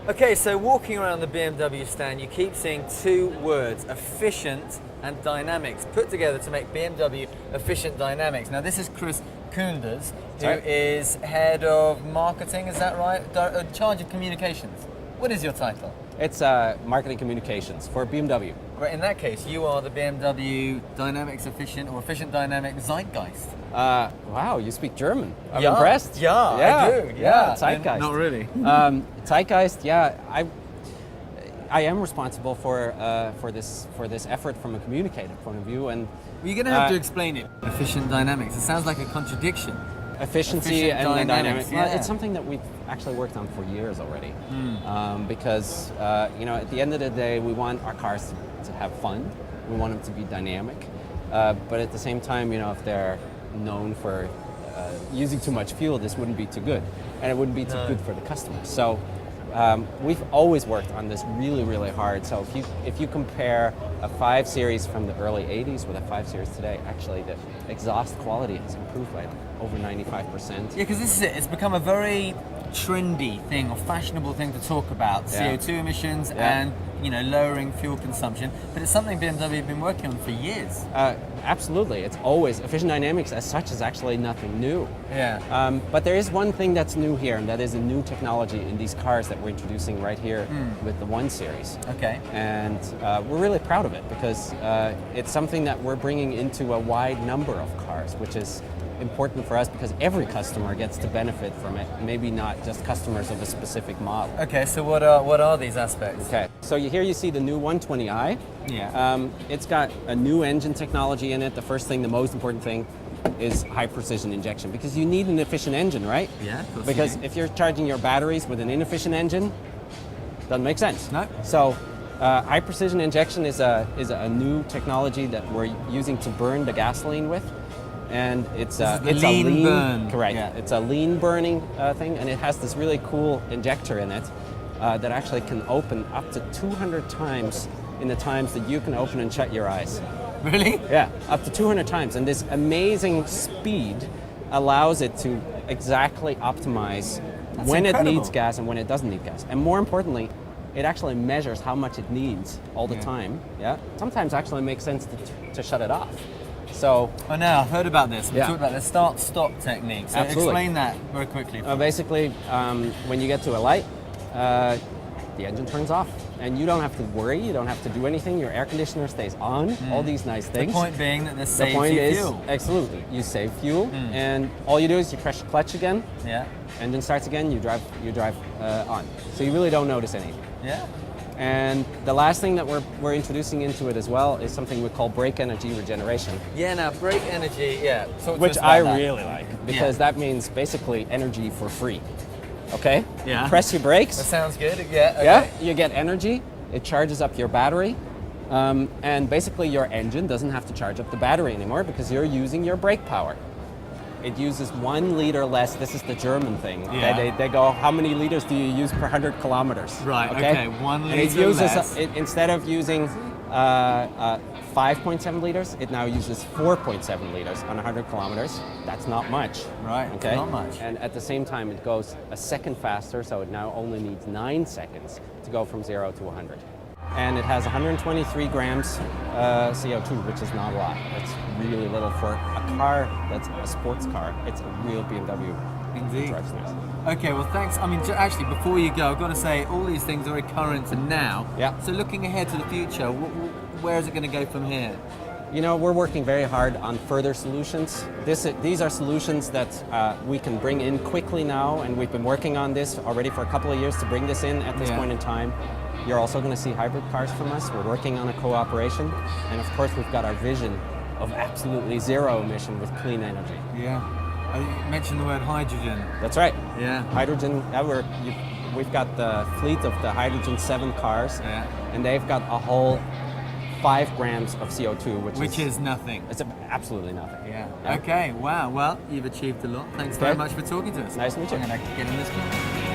Okay, so walking around the BMW stand, you keep seeing two words, efficient and dynamics, put together to make BMW EfficientDynamics. Now this is Chris Koenders, who is head of marketing, is that right? In charge of communications. What is your title? It's marketing communications for BMW. Right, in that case, you are the BMW Dynamics Efficient or Efficient Dynamic Zeitgeist. Wow, you speak German. I'm impressed. Yeah, I do. Yeah, Zeitgeist. Not really. Zeitgeist. Yeah, I am responsible for this effort from a communicative point of view, and Well, you're going to have to explain it. Efficient Dynamics. It sounds like a contradiction. Efficiency and the dynamics. Yeah. Well, it's something that we've actually worked on for years already. Because at the end of the day, we want our cars to have fun. We want them to be dynamic, but at the same time, if they're known for using too much fuel, this wouldn't be too good, and it wouldn't be too good for the customer. So we've always worked on this really, really hard. So if you compare a 5 Series from the early 80s with a 5 Series today, actually the exhaust quality has improved by over 95%. Yeah, because this is it. It's become a very trendy thing or fashionable thing to talk about, CO2 emissions and lowering fuel consumption. But it's something BMW have been working on for years. Absolutely, it's always EfficientDynamics as such is actually nothing new. Yeah. But there is one thing that's new here, and that is a new technology in these cars that we're introducing right here with the 1 Series. Okay. And we're really proud of it because it's something that we're bringing into a wide number of cars, which is important for us because every customer gets to benefit from it, maybe not just customers of a specific model. Okay, so what are these aspects? Okay, so here you see the new 120i. Yeah. It's got a new engine technology in it. The most important thing is high precision injection because you need an efficient engine, right? Yeah, of course. Because if you're charging your batteries with an inefficient engine, doesn't make sense. No. So high precision injection is a new technology that we're using to burn the gasoline with. And it's a lean burn. Correct. Yeah. It's a lean burning thing, and it has this really cool injector in it that actually can open up to 200 times in the times that you can open and shut your eyes. Really? Yeah, up to 200 times. And this amazing speed allows it to exactly optimize when it needs gas and when it doesn't need gas. And more importantly, it actually measures how much it needs all the time. Yeah. Sometimes actually makes sense to shut it off. So, now I've heard about this. We talked about the start-stop technique. So explain that very quickly. Basically, when you get to a light, the engine turns off, and you don't have to worry. You don't have to do anything. Your air conditioner stays on. All these nice things. The point being that this saves you fuel. Absolutely, you save fuel, and all you do is you press the clutch again. Yeah. Engine starts again. You drive on. So you really don't notice anything. Yeah. And the last thing that we're introducing into it as well is something we call brake energy regeneration. Yeah, now brake energy, Which I really like because that means basically energy for free. Okay? Yeah. Press your brakes. That sounds good. Yeah. Okay. Yeah. You get energy. It charges up your battery. And basically your engine doesn't have to charge up the battery anymore because you're using your brake power. It uses 1 liter less. This is the German thing. Yeah. They go, how many liters do you use per 100 kilometers? Right, okay, 1 liter and it uses, less. Instead of using 5.7 liters, it now uses 4.7 liters on 100 kilometers. That's not much. Right, okay? not much. And at the same time, it goes a second faster, so it now only needs 9 seconds to go from 0 to 100. And it has 123 grams CO2, which is not a lot. It's really little for a car that's a sports car. It's a real BMW. Indeed. Drives nice. Okay, well thanks. I mean, actually, before you go, I've got to say all these things are very current and now. Yeah. So looking ahead to the future, where is it going to go from here? We're working very hard on further solutions. These are solutions that we can bring in quickly now, and we've been working on this already for a couple of years to bring this in at this point in time. You're also going to see hybrid cars from us. We're working on a cooperation, and of course we've got our vision of absolutely zero emission with clean energy. Yeah. You mentioned the word hydrogen. That's right. Yeah. Hydrogen, we've got the fleet of the Hydrogen 7 cars, and they've got a whole 5 grams of CO2, which is nothing. It's absolutely nothing. Yeah. Okay, wow. Well, you've achieved a lot. Thanks very much for talking to us. Nice to meet you. I'm going to get in this car.